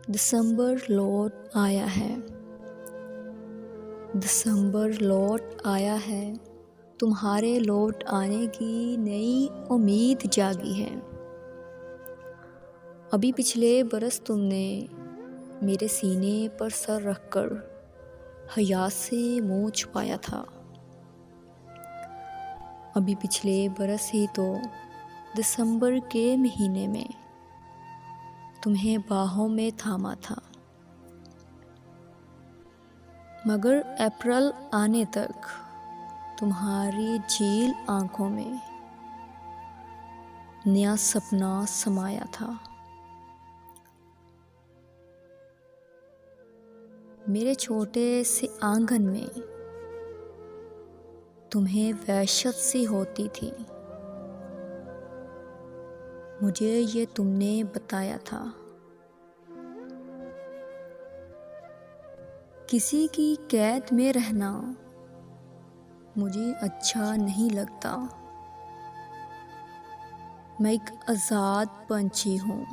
दिसंबर लौट आया है, दिसंबर लौट आया है, तुम्हारे लौट आने की नई उम्मीद जागी है। अभी पिछले बरस तुमने मेरे सीने पर सर रखकर हया से मुंह छुपाया था। अभी पिछले बरस ही तो दिसंबर के महीने में तुम्हें बाहों में थामा था, मगर अप्रैल आने तक तुम्हारी झील आंखों में नया सपना समाया था। मेरे छोटे से आंगन में तुम्हें वहशत सी होती थी, मुझे ये तुमने बताया था। किसी की कैद में रहना मुझे अच्छा नहीं लगता। मैं एक आज़ाद पंछी हूँ,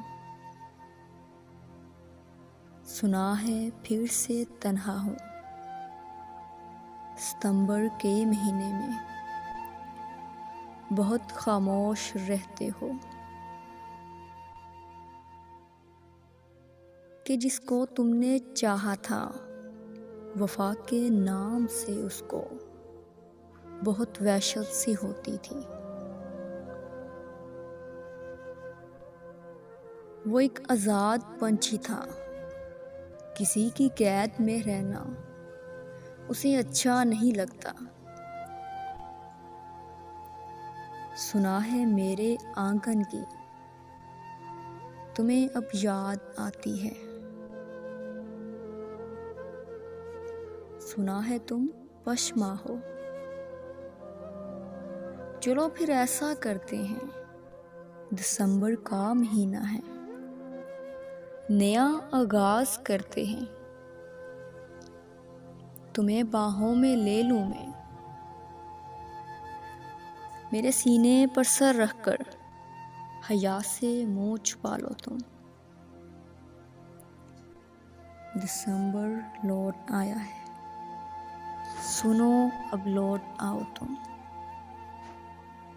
सुना है फिर से तन्हा हूँ। सितंबर के महीने में बहुत खामोश रहते हो कि जिसको तुमने चाहा था वफा के नाम से उसको बहुत वहशत सी होती थी। वो एक आज़ाद पंछी था, किसी की कैद में रहना उसे अच्छा नहीं लगता। सुना है मेरे आंगन की तुम्हें अब याद आती है, सुना है तुम पशमा हो। चलो फिर ऐसा करते हैं, दिसंबर का महीना है, नया आगाज करते हैं। तुम्हें बाहों में ले लूं मैं, मेरे सीने पर सर रखकर हया से मुंह छुपा लो तुम। दिसंबर लौट आया है, सुनो अब लौट आओ तुम।